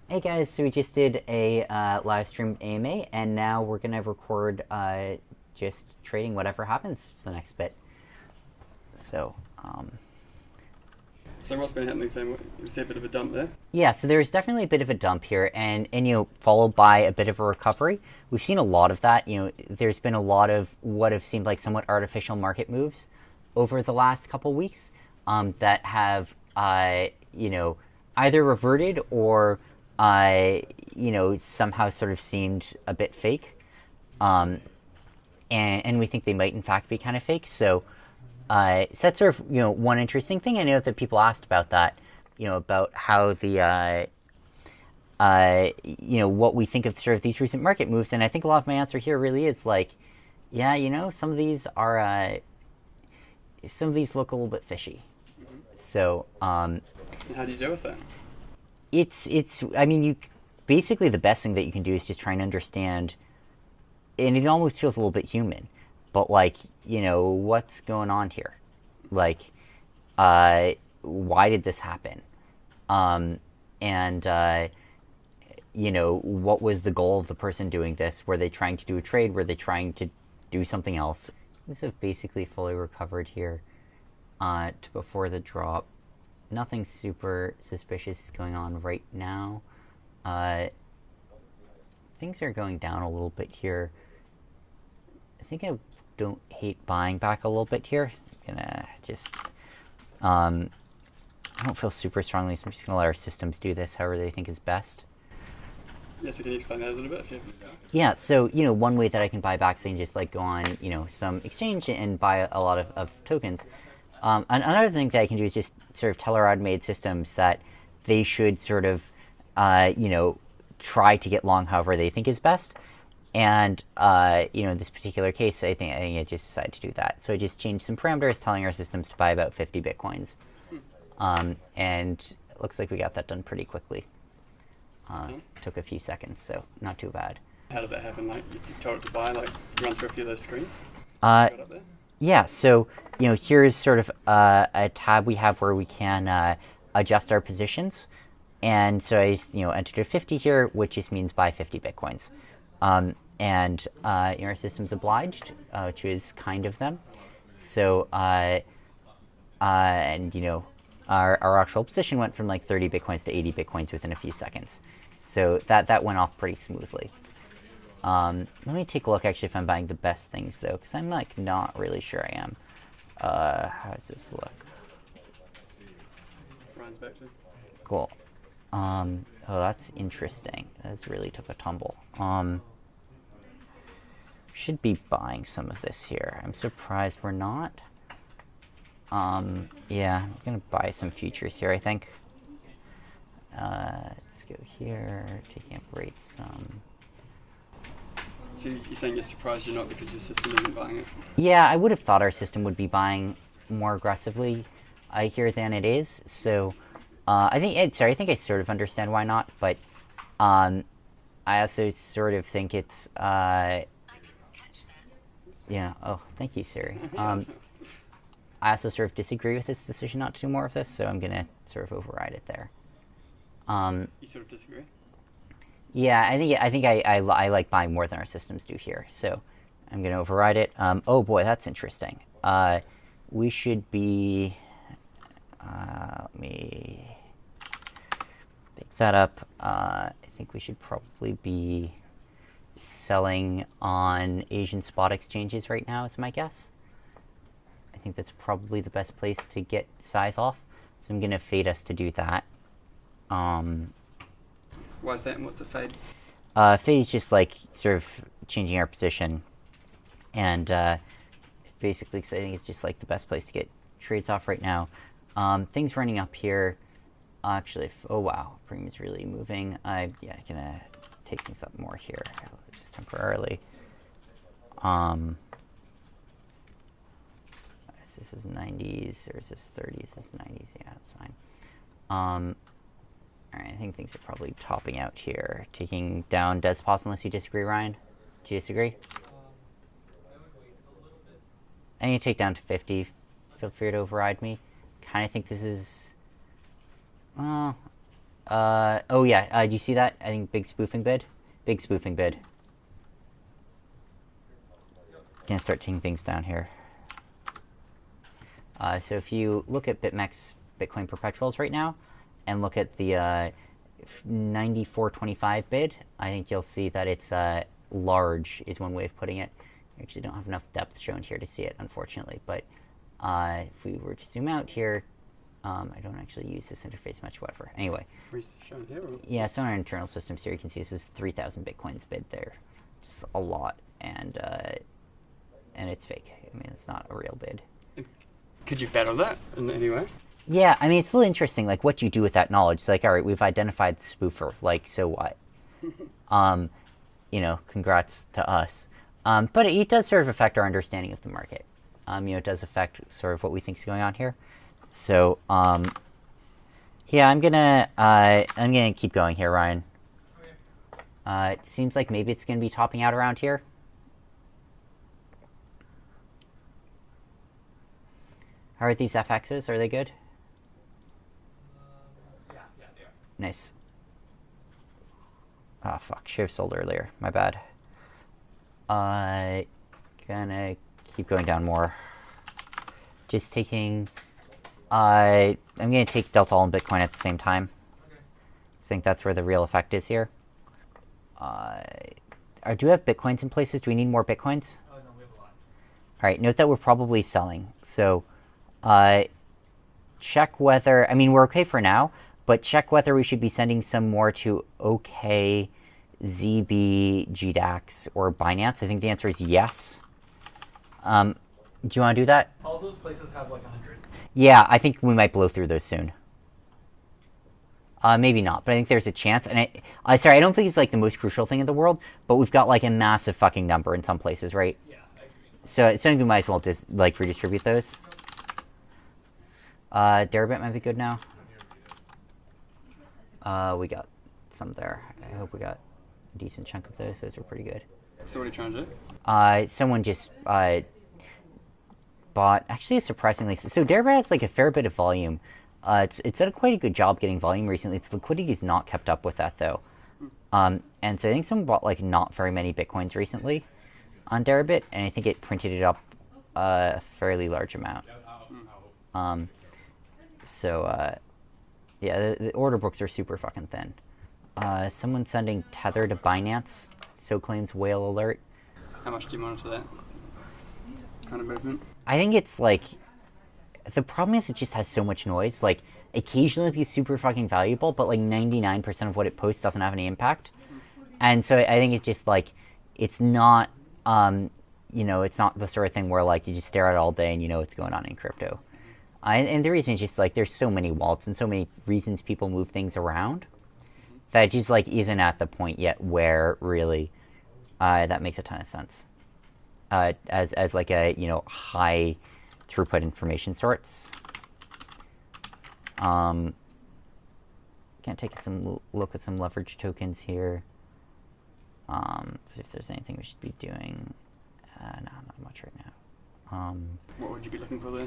Hey guys, so we just did a live stream AMA, and now we're gonna record just trading whatever happens for the next bit. So, So what's been happening, Sam? You see a bit of a dump there? yeah, so there's definitely a bit of a dump here, and followed by a bit of a recovery. We've seen a lot of that. There's been a lot of what have seemed like somewhat artificial market moves over the last couple weeks that have, either reverted or, somehow sort of seemed a bit fake. Um, and we think they might in fact be kind of fake. So that's sort of one interesting thing. I know that people asked about that, about how the what we think of sort of these recent market moves, and I think a lot of my answer here really is like, yeah, some of these are some of these look a little bit fishy. So And how do you deal with that? it's I mean you basically the best thing that you can do is just try and understand, and it almost feels a little bit human, but like what's going on here, like why did this happen, and what was the goal of the person doing this? Were they trying to do a trade? Were they trying to do something else? These have basically fully recovered here to before the drop. Nothing super suspicious is going on right now. uh, Things are going down a little bit here. I think I don't hate buying back a little bit here. I'm gonna just I don't feel super strongly, so I'm just gonna let our systems do this however they think is best. Yeah, so can you explain that a little bit? If you... Yeah, so one way that I can buy back, so I can just like go on some exchange and buy a lot of tokens. Another thing that I can do is just sort of tell our automated systems that they should sort of try to get long however they think is best. And in this particular case, I think I just decided to do that. So I just changed some parameters, telling our systems to buy about 50 bitcoins, and it looks like we got that done pretty quickly. Took a few seconds, so not too bad. How did that happen? Like, you told it to buy, like, run through a few of those screens? Got up there? Yeah, so here's sort of a tab we have where we can adjust our positions, and so I just entered a 50 here, which just means buy 50 bitcoins. And our system's obliged, which is kind of them. So and our actual position went from like 30 bitcoins to 80 bitcoins within a few seconds. So that went off pretty smoothly. Let me take a look actually if I'm buying the best things though, because I'm like not really sure I am. How does this look? Ryan's back to. Cool. Oh, that's interesting. That really took a tumble. Should be buying some of this here. I'm surprised we're not. Yeah, I'm gonna buy some futures here, I think. Let's go here, taking up rates. So you're saying you're surprised you're not because your system isn't buying it? Yeah, I would have thought our system would be buying more aggressively here than it is. So I think I sort of understand why not, but I also sort of think it's yeah. Oh, thank you, Siri. I also sort of disagree with this decision not to do more of this, so I'm gonna sort of override it there. You sort of disagree? Yeah, I think I like buying more than our systems do here, so I'm gonna override it. Oh boy, that's interesting. We should be. Let me pick that up. I think we should probably be selling on Asian spot exchanges right now, is my guess. I think that's probably the best place to get size off. So I'm gonna fade us to do that. Why is that and what's the fade? Fade is just like sort of changing our position, and basically, because I think it's just like the best place to get trades off right now. Things running up here. Actually, oh wow, premium is really moving. I'm gonna take things up more here, just temporarily. This is 90s, or is this 30s? This is 90s, yeah, that's fine. Alright, I think things are probably topping out here. Taking down does pause unless you disagree, Ryan? Do you disagree? I need to take down to 50. Feel free to override me. Kind of think this is... Well, Oh yeah, do you see that? I think big spoofing bid. Big spoofing bid. Gonna start taking things down here. So if you look at BitMEX Bitcoin perpetuals right now, and look at the 94.25 bid, I think you'll see that it's large is one way of putting it. I actually don't have enough depth shown here to see it, unfortunately. But if we were to zoom out here, I don't actually use this interface much, whatever. Anyway. Yeah, so on our internal systems here, you can see this is 3,000 Bitcoins bid there. Just a lot, and it's fake. I mean, it's not a real bid. Could you battle that in any way? Yeah, I mean, it's still interesting, like, what you do with that knowledge. It's like, all right, we've identified the spoofer. Like, so what? You know, congrats to us. But it does sort of affect our understanding of the market. You know, it does affect sort of what we think is going on here. So, yeah, I'm gonna keep going here, Ryan. It seems like maybe it's gonna be topping out around here. How are these FXs? Are they good? Yeah, they are. Nice. Oh, fuck. Should have sold earlier. My bad. Gonna keep going down more. Just taking... I'm gonna take Delta All and Bitcoin at the same time. Okay. I think that's where the real effect is here. Do we have Bitcoins in places? Do we need more Bitcoins? Oh, no, we have a lot. Alright, note that we're probably selling. So... check whether, I mean, we're okay for now, but check whether we should be sending some more to OK, ZB, GDAX, or Binance. I think the answer is yes. Do you want to do that? All those places have like 100. Yeah, I think we might blow through those soon. Maybe not, but I think there's a chance. And sorry, I don't think it's like the most crucial thing in the world, but we've got like a massive fucking number in some places, right? Yeah, I agree. So I think we might as well just like redistribute those. Deribit might be good now. We got some there. I hope we got a decent chunk of those. Those are pretty good. So what are you trying to do? Someone just bought, actually surprisingly, so Deribit has like a fair bit of volume. It's done quite a good job getting volume recently. Its liquidity is not kept up with that though. And so I think someone bought like not very many Bitcoins recently on Deribit, and I think it printed it up a fairly large amount. So, yeah, the order books are super fucking thin. Someone sending Tether to Binance, so claims whale alert. How much do you monitor that kind of movement? I think it's like, the problem is it just has so much noise. Like, occasionally it'll be super fucking valuable, but like 99% of what it posts doesn't have any impact. And so I think it's just like, it's not, you know, it's not the sort of thing where like you just stare at it all day and you know what's going on in crypto. And the reason is just like there's so many wallets and so many reasons people move things around that it just like isn't at the point yet where really that makes a ton of sense as like a, you know, high throughput information sorts. Can't take some look at some leverage tokens here. See if there's anything we should be doing. No, not much right now. What would you be looking for there?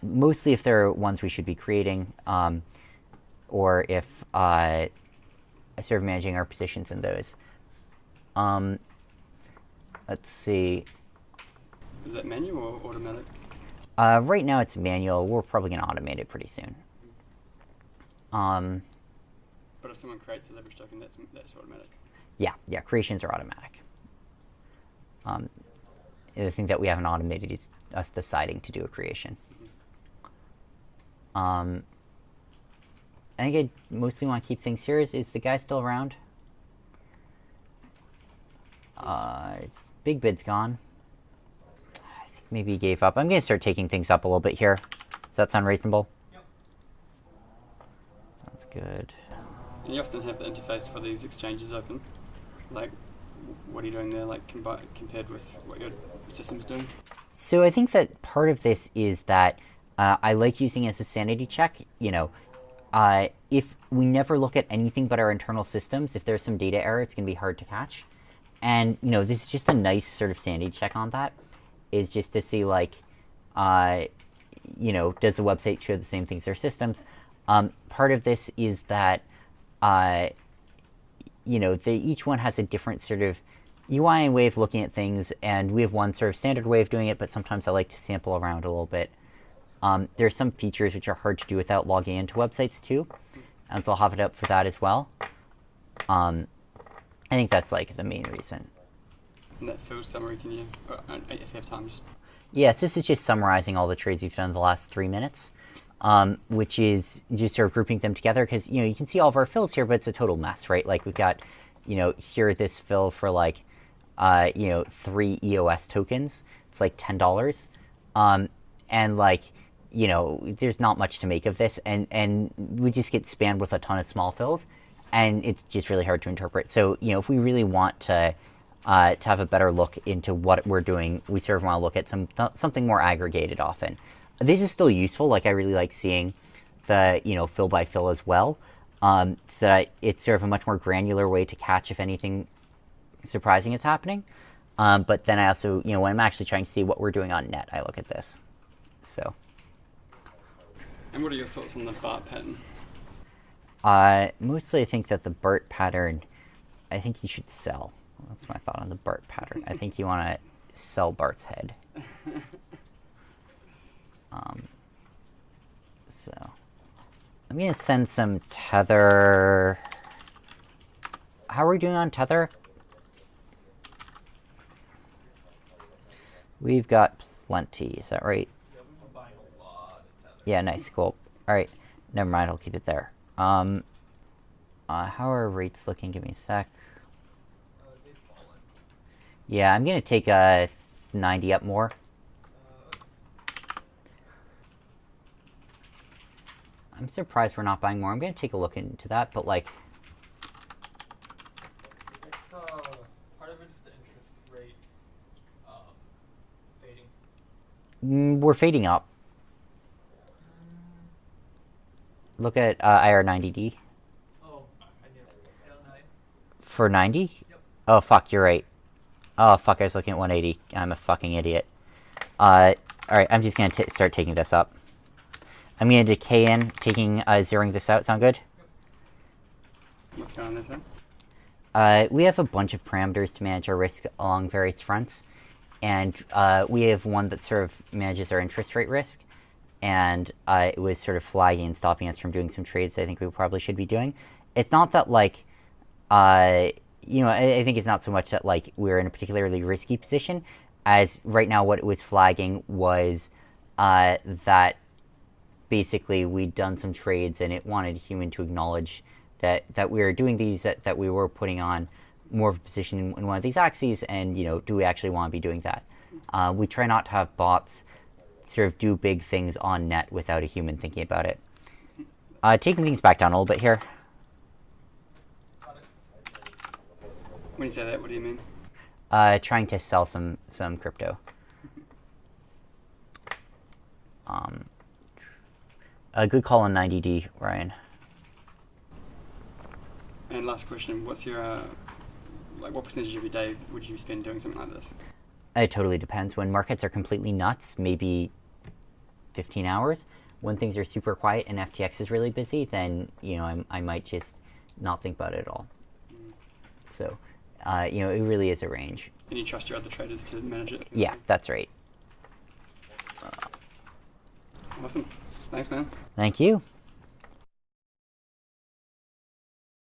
Mostly if there are ones we should be creating, or if sort of managing our positions in those. Let's see. Is that manual or automatic? Right now it's manual. We're probably going to automate it pretty soon. But if someone creates a leverage token, that's automatic. Yeah, creations are automatic. The thing that we haven't automated is us deciding to do a creation. I think I mostly want to keep things here. Is the guy still around? Big Bid's gone. I think maybe he gave up. I'm going to start taking things up a little bit here. Does that sound reasonable? Yep. Sounds good. And you often have the interface for these exchanges open. Like, what are you doing there, like, compared with what your system's doing? So I think that part of this is that I like using it as a sanity check. You know, if we never look at anything but our internal systems, if there's some data error, it's going to be hard to catch. And, you know, this is just a nice sort of sanity check on that, is just to see, like, you know, does the website show the same things as our systems? Part of this is that each one has a different sort of UI and way of looking at things, and we have one sort of standard way of doing it, but sometimes I like to sample around a little bit. There are some features which are hard to do without logging into websites too, and so I'll have it up for that as well. I think that's like the main reason. And that field summary, can you, if you have time, just... Yes, this is just summarizing all the trades we've done in the last 3 minutes, which is just sort of grouping them together, because you can see all of our fills here, but it's a total mess, right? Like we've got here this fill for like 3 EOS tokens. It's like $10, and like there's not much to make of this, and we just get spammed with a ton of small fills, and it's just really hard to interpret. So if we really want to have a better look into what we're doing, we sort of want to look at something more aggregated often. This is still useful. Like I really like seeing the fill by fill as well, so that it's sort of a much more granular way to catch if anything surprising is happening. But then I also, when I'm actually trying to see what we're doing on net, I look at this. So. And what are your thoughts on the BART pattern? Mostly I think that the BART pattern, I think you should sell. That's my thought on the BART pattern. I think you want to sell BART's head. So I'm going to send some Tether. How are we doing on Tether? We've got plenty. Is that right? Yeah, we've been buying a lot of Tether. Yeah, nice, cool. All right, never mind. I'll keep it there. How are rates looking? Give me a sec. They've fallen. Yeah, I'm gonna take a 90 up more. I'm surprised we're not buying more. I'm gonna take a look into that, but like, It's part of it is the interest rate fading. we're fading up. Look at IR90D Oh, I need L9. for 90. Yep. Oh fuck, you're right. Oh fuck, I was looking at 180. I'm a fucking idiot. All right, I'm just gonna start taking this up. I'm gonna decay in, zeroing this out. Sound good? What's going on there, sir? We have a bunch of parameters to manage our risk along various fronts, and we have one that sort of manages our interest rate risk, and it was sort of flagging and stopping us from doing some trades that I think we probably should be doing. It's not that like, I think it's not so much that like we're in a particularly risky position, as right now what it was flagging was that basically we'd done some trades and it wanted a human to acknowledge that we were doing these, that we were putting on more of a position in one of these axes, and do we actually want to be doing that? We try not to have bots sort of do big things on net without a human thinking about it. Taking things back down a little bit here. When you say that, what do you mean? Trying to sell some crypto. A good call on 90D, Ryan. And last question, what's your, what percentage of your day would you spend doing something like this? It totally depends. When markets are completely nuts, maybe 15 hours. When things are super quiet and FTX is really busy, then, I might just not think about it at all. So, it really is a range. And you trust your other traders to manage it? Yeah, that's right. Awesome. Thanks, man. Thank you.